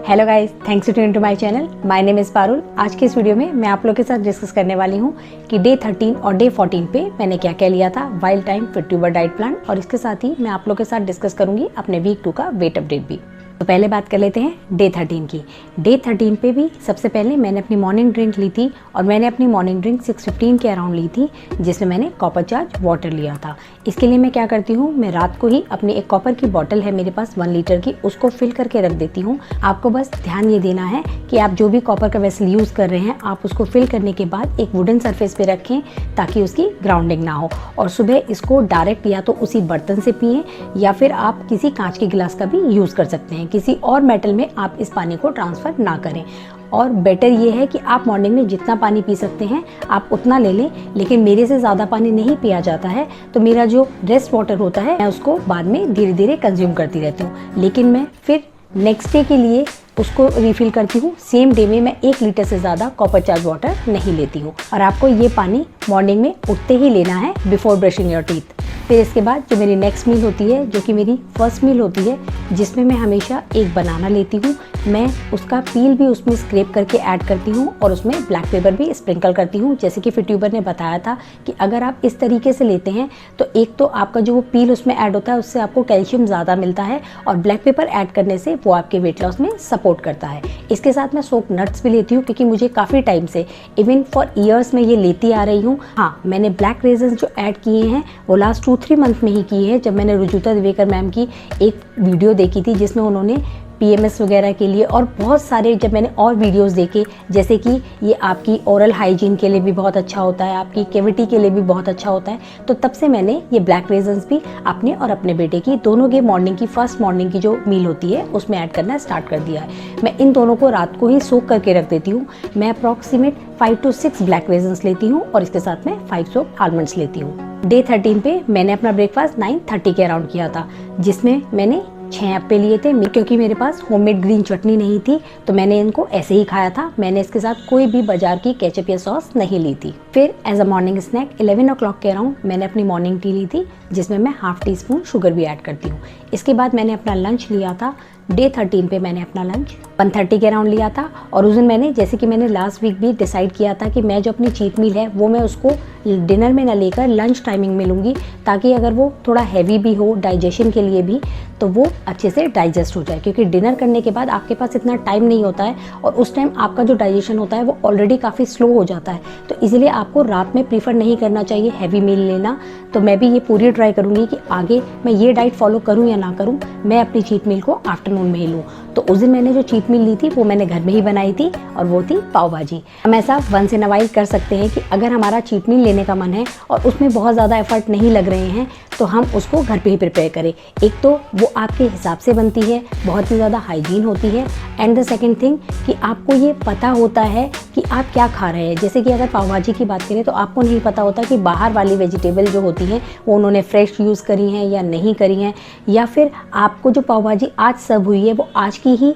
Hello guys, thanks to tune to my channel. My name is Parul. आज के इस video में मैं आप लोग के साथ डिस्कस करने वाली हूँ कि डे 13 और डे 14 पे मैंने क्या क्या लिया था wild time fit tuber diet plan, और इसके साथ ही मैं आप लोग के साथ डिस्कस करूँगी अपने वीक 2 का वेट अपडेट भी। तो पहले बात कर लेते हैं डे 13 की। डे 13 पे भी सबसे पहले मैंने अपनी मॉर्निंग ड्रिंक ली थी, और मैंने अपनी मॉर्निंग ड्रिंक 6:15 के अराउंड ली थी, जिसमें मैंने कॉपर चार्ज वाटर लिया था। इसके लिए मैं क्या करती हूँ, मैं रात को ही अपनी एक कॉपर की बॉटल है मेरे पास 1 लीटर की, उसको फिल करके रख देती हूँ। आपको बस ध्यान ये देना है कि आप जो भी कॉपर का वेसल यूज़ कर रहे हैं, आप उसको फिल करने के बाद एक वुडन सरफेस पे रखें ताकि उसकी ग्राउंडिंग ना हो, और सुबह इसको डायरेक्ट या तो उसी बर्तन से पिएं या फिर आप किसी कांच के गिलास का भी यूज़ कर सकते हैं। किसी और मेटल में आप इस पानी को ट्रांसफ़र ना करें। और बेटर ये है कि आप मॉर्निंग में जितना पानी पी सकते हैं आप उतना ले लें, लेकिन मेरे से ज़्यादा पानी नहीं पिया जाता है, तो मेरा जो रेस्ट वाटर होता है मैं उसको बाद में धीरे धीरे कंज्यूम करती रहती हूँ। लेकिन मैं फिर नेक्स्ट डे के लिए उसको रिफ़िल करती हूँ। सेम डे में मैं 1 लीटर से ज़्यादा कॉपर चार्ज वाटर नहीं लेती हूँ, और आपको ये पानी मॉर्निंग में उठते ही लेना है बिफोर ब्रशिंग योर टीथ। फिर इसके बाद जो मेरी नेक्स्ट मील होती है, जो कि मेरी फर्स्ट मील होती है, जिसमें मैं हमेशा एक बनाना लेती हूँ। मैं उसका पील भी उसमें स्क्रैप करके ऐड करती हूँ, और उसमें ब्लैक पेपर भी स्प्रिंकल करती हूँ। जैसे कि फिट ट्यूबर ने बताया था कि अगर आप इस तरीके से लेते हैं तो एक तो आपका जो वो पील उसमें ऐड होता है उससे आपको कैल्शियम ज़्यादा मिलता है, और ब्लैक पेपर ऐड करने से वो आपके वेट लॉस में सपोर्ट करता है। इसके साथ मैं सोक नट्स भी लेती हूँ, क्योंकि मुझे काफ़ी टाइम से, इवन फॉर ईयर्स में ये लेती आ रही हूँ। हाँ, मैंने ब्लैक रेजन्स जो ऐड किए हैं वो लास्ट 2-3 मंथ में ही किए हैं, जब मैंने रुजुता दिवेकर मैम की एक वीडियो देखी थी जिसमें उन्होंने PMS वगैरह के लिए और बहुत सारे, जब मैंने और वीडियोस देखे, जैसे कि ये आपकी ओरल हाइजीन के लिए भी बहुत अच्छा होता है, आपकी कैविटी के लिए भी बहुत अच्छा होता है, तो तब से मैंने ये ब्लैक रेजन्स भी अपने और अपने बेटे की दोनों के मॉर्निंग की फर्स्ट मॉर्निंग की जो मील होती है उसमें ऐड करना स्टार्ट कर दिया है। मैं इन दोनों को रात को ही सोक करके रख देती हूँ। मैं अप्रॉक्सीमेट 5 to 6 ब्लैक रेजन्स लेती हूँ, और इसके साथ में 5 सोक आलमंड्स लेती हूँ। डे 13 पे मैंने अपना ब्रेकफास्ट 9:30 के अराउंड किया था, जिसमें मैंने 6 एप्पल लिए थे। क्योंकि मेरे पास होममेड ग्रीन चटनी नहीं थी तो मैंने इनको ऐसे ही खाया था। मैंने इसके साथ कोई भी बाजार की केचप या सॉस नहीं ली थी। फिर as a morning snack 11 o'clock के अराउंड मैंने अपनी मॉर्निंग टी ली थी, जिसमें मैं ½ टीस्पून शुगर भी ऐड करती हूँ। इसके बाद मैंने अपना लंच लिया था। डे 13 पे मैंने अपना लंच 1:30 के अराउंड लिया था, और उस दिन मैंने, जैसे कि मैंने लास्ट वीक भी डिसाइड किया था कि मैं जो अपनी चीट मील है वो मैं उसको डिनर में ना लेकर लंच टाइमिंग में लूँगी, ताकि अगर वो थोड़ा हैवी भी हो डाइजेशन के लिए भी तो वो अच्छे से डाइजेस्ट हो जाए। क्योंकि डिनर करने के बाद आपके पास इतना टाइम नहीं होता है, और उस टाइम आपका जो डाइजेशन होता है वो ऑलरेडी काफ़ी स्लो हो जाता है, तो इसीलिए आपको रात में प्रीफर नहीं करना चाहिए हैवी मील लेना। तो मैं भी ये पूरी ट्राई करूँगी कि आगे मैं ये डाइट फॉलो करूँ या ना करूँ, मैं अपनी चीट मील को आफ्टरनून में ही लूँ। तो उस दिन मैंने जो चीट मील ली थी वो मैंने घर में ही बनाई थी, और वो थी पाव भाजी। हम ऐसा वंस इन अ वाइल कर सकते हैं कि अगर हमारा चीट मील लेने का मन है और उसमें बहुत ज़्यादा एफर्ट नहीं लग रहे हैं, तो हम उसको घर पे ही प्रिपेयर करें। एक तो वो आपके हिसाब से बनती है, बहुत ही ज़्यादा हाइजीन होती है, एंड द सेकेंड थिंग कि आपको ये पता होता है कि आप क्या खा रहे हैं। जैसे कि अगर पाव भाजी की बात करें तो आपको नहीं पता होता कि बाहर वाली वेजिटेबल जो होती हैं वो उन्होंने फ्रेश यूज़ करी हैं या नहीं करी हैं, या फिर आपको जो पाव भाजी आज सर्व हुई है वो आज की ही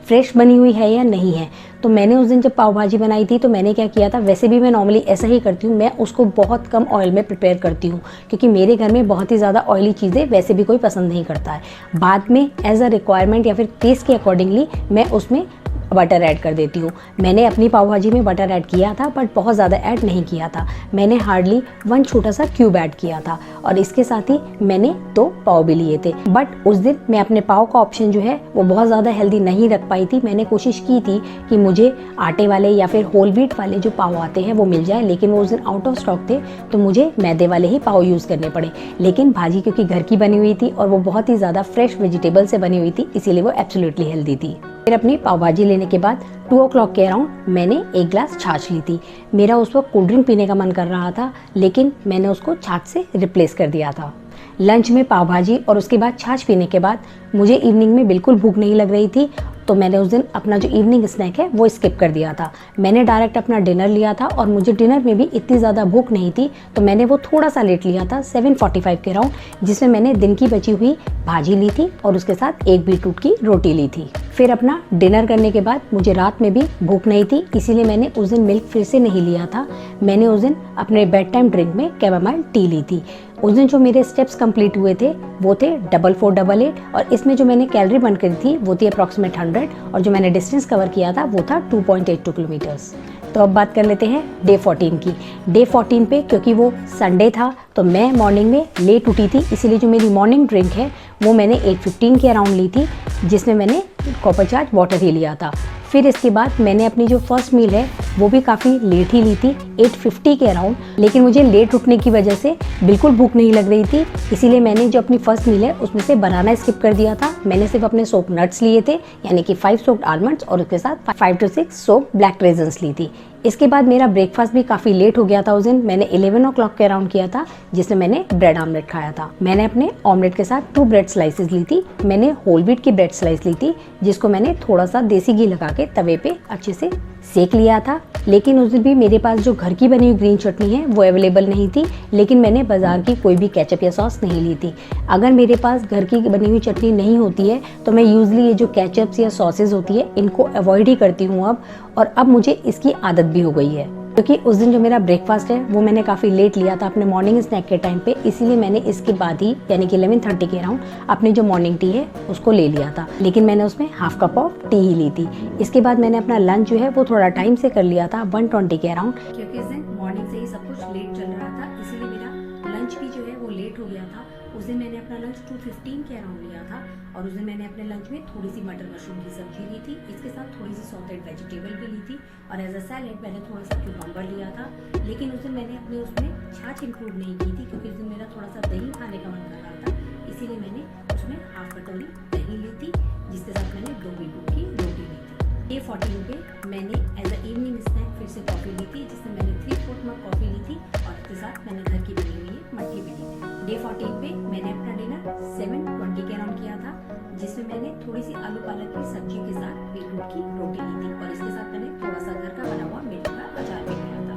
फ्रेश बनी हुई है या नहीं है। तो मैंने उस दिन जब पाव भाजी बनाई थी तो मैंने क्या किया था, वैसे भी मैं नॉर्मली ऐसा ही करती हूँ, मैं उसको बहुत कम ऑयल में प्रिपेयर करती हूँ, क्योंकि मेरे घर में बहुत ही ज़्यादा ऑयली चीज़ें वैसे भी कोई पसंद नहीं करता है। बाद में एज अ रिक्वायरमेंट या फिर टेस्ट के अकॉर्डिंगली मैं उसमें बटर ऐड कर देती हूँ। मैंने अपनी पाव भाजी में बटर ऐड किया था, बट बहुत ज़्यादा ऐड नहीं किया था। मैंने हार्डली 1 छोटा सा क्यूब ऐड किया था, और इसके साथ ही मैंने 2 पाव भी लिए थे। बट उस दिन मैं अपने पाव का ऑप्शन जो है वो बहुत ज़्यादा हेल्दी नहीं रख पाई थी। मैंने कोशिश की थी कि मुझे आटे वाले या फिर होल व्हीट वाले जो पाव आते हैं वो मिल जाए, लेकिन वो उस दिन आउट ऑफ स्टॉक थे, तो मुझे मैदे वाले ही पाव यूज़ करने पड़े। लेकिन भाजी क्योंकि घर की बनी हुई थी और वो बहुत ही ज़्यादा फ्रेश वेजिटेबल से बनी हुई थी, इसीलिए वो एब्सोल्युटली हेल्दी थी। फिर अपनी पाव भाजी लेने के बाद 2 o'clock के अराउंड मैंने 1 ग्लास छाछ ली थी। मेरा उस वक्त कोल्ड ड्रिंक पीने का मन कर रहा था, लेकिन मैंने उसको छाछ से रिप्लेस कर दिया था। लंच में पाव भाजी और उसके बाद छाछ पीने के बाद मुझे इवनिंग में बिल्कुल भूख नहीं लग रही थी, तो मैंने उस दिन अपना जो इवनिंग स्नैक है वो स्किप कर दिया था। मैंने डायरेक्ट अपना डिनर लिया था, और मुझे डिनर में भी इतनी ज़्यादा भूख नहीं थी, तो मैंने वो थोड़ा सा लेट लिया था 7:45 के अराउंड, जिसमें मैंने दिन की बची हुई भाजी ली थी और उसके साथ एक बीटरूट की रोटी ली थी। फिर अपना डिनर करने के बाद मुझे रात में भी भूख नहीं थी, इसीलिए मैंने उस दिन मिल्क फिर से नहीं लिया था। मैंने उस दिन अपने बेड टाइम ड्रिंक में कैमोमाइल टी ली थी। उस दिन जो मेरे स्टेप्स कंप्लीट हुए थे वो थे 4488, और इसमें जो मैंने कैलोरी बर्न करी थी वो थी अप्रॉक्सीमेट 100, 100 और जो मैंने डिस्टेंस कवर किया था वो था 2.82 किलोमीटर्स। तो अब बात कर लेते हैं डे 14 की। डे 14 पे क्योंकि वो संडे था तो मैं मॉर्निंग में लेट उठी थी, इसीलिए जो मेरी मॉर्निंग ड्रिंक है वो मैंने 8:15 के अराउंड ली थी, जिसमें मैंने कॉपर चार्ज वाटर ही लिया था। फिर इसके बाद मैंने अपनी जो फर्स्ट मील है वो भी काफ़ी लेट ही ली थी, 8:50 के अराउंड। लेकिन मुझे लेट उठने की वजह से बिल्कुल भूख नहीं लग रही थी, इसीलिए मैंने जो अपनी फर्स्ट मील है उसमें से बनाना स्किप कर दिया था। मैंने सिर्फ अपने सोक्ड नट्स लिए थे, यानी कि 5 सोक्ड आलमंड्स और उसके साथ 5 to 6 सोक्ड ब्लैक रेजन्स ली थी। इसके बाद मेरा ब्रेकफास्ट भी काफ़ी लेट हो गया था उस दिन। मैंने 11 o'clock के अराउंड किया था, जिसमें मैंने ब्रेड ऑमलेट खाया था। मैंने अपने ऑमलेट के साथ 2 ब्रेड स्लाइसेस ली थी। मैंने होल व्हीट की ब्रेड स्लाइस ली थी, जिसको मैंने थोड़ा सा देसी घी लगा के तवे पे अच्छे से सेक लिया था। लेकिन उस दिन भी मेरे पास जो घर की बनी हुई ग्रीन चटनी है वो अवेलेबल नहीं थी, लेकिन मैंने बाजार की कोई भी केचप या सॉस नहीं ली थी। अगर मेरे पास घर की बनी हुई चटनी नहीं होती है तो मैं यूजली ये जो केचप्स या सॉसेज होती है इनको अवॉइड ही करती हूँ अब, और अब मुझे इसकी आदत भी हो गई है। क्योंकि उस दिन जो मेरा ब्रेकफास्ट है वो मैंने काफ़ी लेट लिया था अपने मॉर्निंग स्नैक के टाइम पे, इसीलिए मैंने इसके बाद ही यानी कि 11:30 के अराउंड अपनी जो मॉर्निंग टी है उसको ले लिया था। लेकिन मैंने उसमें हाफ कप ऑफ टी ही ली थी। इसके बाद मैंने अपना लंच जो है वो थोड़ा टाइम से कर लिया था 1:20 के अराउंड, क्योंकि इस दिन मॉर्निंग से ही सब कुछ लेट चल रहा था, इसीलिए मेरा लंच भी जो है वो लेट हो गया था। उस दिन मैंने अपना लंच 2:15 के अराउंड लिया था और उस दिन मैंने अपने लंच में थोड़ी सी मटर मशरूम की सब्जी ली थी, इसके साथ थोड़ी सी सॉटेड वेजिटेबल भी ली थी और एज अ सैलेड मैंने थोड़ा सा क्यूकम्बर लिया था। लेकिन उस दिन मैंने अपने उसमें छाछ इंक्लूड नहीं की थी, क्योंकि उस दिन मेरा थोड़ा सा दही खाने का मन कर रहा था, इसीलिए मैंने उसमें हाफ कटोरी दही ली थी, जिसके साथ मैंने 2 बीटरूट की रोटी ली थी। डे 14 पे मैंने एज अ इवनिंग स्नैक फिर से कॉफ़ी ली थी, जिसमें मैंने 3/4 मग कॉफ़ी ली थी और इसके साथ मैंने घर की बनी हुई मट्ठी भी ली थी। डे 14 पे मैंने अपना डिनर 7:20 के अराउंड किया था, जिसमें मैंने थोड़ी सी आलू पालक की सब्जी के साथ बीटरूट की रोटी ली थी और इसके साथ मैंने थोड़ा सा घर का बना हुआ मिर्च का अचार भी लिया था।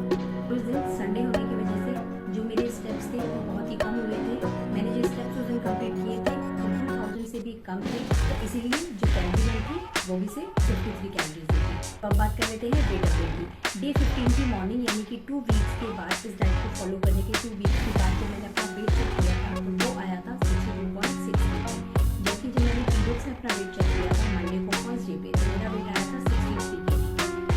उस दिन संडे होने की वजह से जो मेरे स्टेप्स थे वो बहुत ही कम हुए थे। मैंने जो स्टेप्स उस दिन कंप्लीट किए थे वो 2000 से भी कम थे, तो इसीलिए जो कैलोरी लाइन थी वो भी सिर्फ 53 कैलोरीज थी। तो अब बात कर लेते हैं वेट अपडेट की। डे 15 की मॉर्निंग यानी कि 2 वीक्स के बाद, इस डाइट को फॉलो करने के 2 वीक्स के बाद जो मैंने अपना वेट चेक किया था तो वो आया था 62.6 kg, जबकि जब मैंने पीरियड्स में अपना वेट चेक किया था मंडे को फर्स्ट डे पे तो मेरा वेट आया था 63 kg।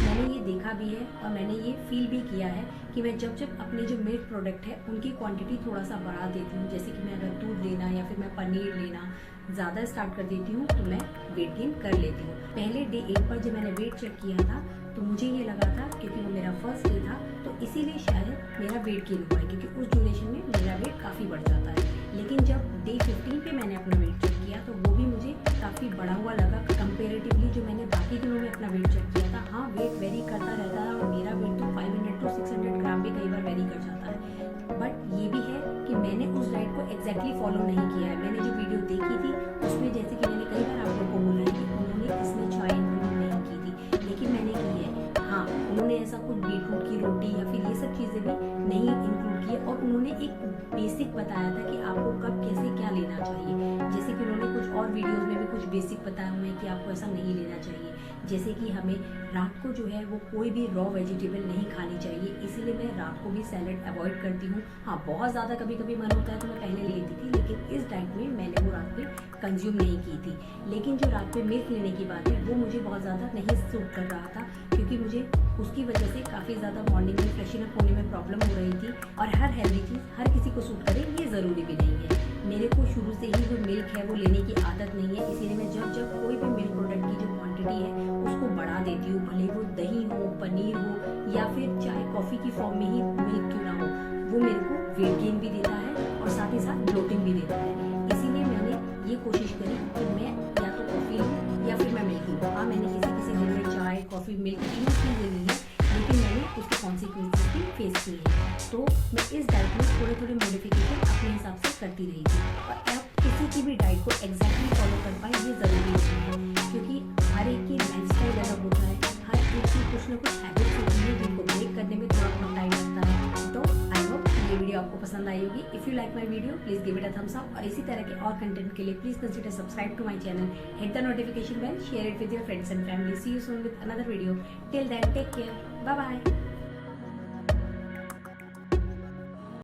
मैंने ये देखा भी है और मैंने ये फील भी किया है कि मैं जब अपने जो मिल्क प्रोडक्ट है उनकी क्वांटिटी थोड़ा सा बढ़ा देती हूँ, जैसे कि मैं अगर दूध लेना या फिर मैं पनीर लेना ज़्यादा स्टार्ट कर देती हूँ तो मैं वेट गेन कर लेती हूँ। पहले डे 1 पर जब मैंने वेट चेक किया था तो मुझे ये लगा था, क्योंकि वो मेरा फर्स्ट डे था तो इसीलिए शायद मेरा वेट गेन हुआ है, क्योंकि उस ड्यूरेशन में मेरा वेट काफ़ी बढ़ जाता है। लेकिन जब डे 15 पे मैंने अपना वेट चेक किया तो वो भी मुझे काफ़ी बढ़ा हुआ लगा कंपेरेटिवली जो मैंने बाकी दिनों में अपना वेट चेक किया था। हाँ, वेट वेरी करता रहता है और मेरा वेट तो 500 to 600 ग्राम भी कई बार वेरी कर जाता है, बट ये भी है कि मैंने उस डाइट को एग्जैक्टली फॉलो नहीं किया है। मैंने जो वीडियो देखी थी उसमें जैसे कि मैंने कई बार आप लोगों को बोला है कि उन्होंने इसमें चाय इंक्लूड नहीं की थी, लेकिन मैंने की है। हाँ, उन्होंने ऐसा कुछ बीटरूट की रोटी या फिर ये सब चीज़ें भी नहीं इंक्लूड की और उन्होंने एक बेसिक बताया था कि आपको कब कैसे क्या लेना चाहिए। जैसे कि उन्होंने कुछ और वीडियोस में भी कुछ बेसिक बताया हुआ है कि आपको ऐसा नहीं लेना चाहिए, जैसे कि हमें रात को जो है वो कोई भी रॉ वेजिटेबल नहीं खानी चाहिए, इसीलिए मैं रात को भी सैलड अवॉइड करती हूँ। हाँ, बहुत ज़्यादा कभी कभी मन होता है तो मैं पहले लेती थी, लेकिन इस डाइट में मैंने वो रात में कंज्यूम नहीं की थी। लेकिन जो रात में मिल्क लेने की बात है वो मुझे बहुत ज़्यादा नहीं सूट कर रहा था, क्योंकि मुझे उसकी वजह से काफ़ी ज़्यादा मॉर्निंग में फ्रेशन अप होने में प्रॉब्लम हो रही थी। और हर हेल्दी चीज़ हर किसी को सूट करे ये ज़रूरी भी नहीं है। मेरे को शुरू से ही जो मिल्क है वो लेने की आदत नहीं है, इसीलिए मैं जब कोई भी मिल्क प्रोडक्ट की जो क्वांटिटी है उसको बढ़ा देती हूँ, भले वो दही हो, पनीर हो या फिर चाहे कॉफ़ी की फॉर्म में ही मिल्क क्यों ना हो, वो मेरे को वेट गेन भी देता है और साथ ही साथ ब्लोटिंग भी देता है। इसीलिए मैंने ये कोशिश करी कि मैं या तो कॉफ़ी लूँ या फिर मैं मिल्क लूँ। हाँ, मैंने किसी दिन में चाय, कॉफ़ी, मिल्क तीनों चीज़ें ली है, लेकिन मैंने उसके कॉन्सिक्वेंसेस भी फेस किए हैं। तो मैं इस डाइट में थोड़े मॉडिफिकेशन अपने हिसाब से करती रही थी। और अब किसी की भी डाइट को एग्जैक्टली फॉलो कर पाए ये ज़रूरी नहीं है, क्योंकि हर एक की लाइफस्टाइल अलग होता है, हर एक की कुछ ना कुछ हैबिट्स होती है जिनको ब्रेक करने में थोड़ा बहुत टाइम लगता है। तो आई होप ये वीडियो आपको पसंद आई होगी। If you like my video please give it a thumbs up, और इसी तरह के और कंटेंट के लिए please consider subscribe to my channel, hit the notification bell, share it with your friends and family. See you soon with another video. Till then take care, bye bye.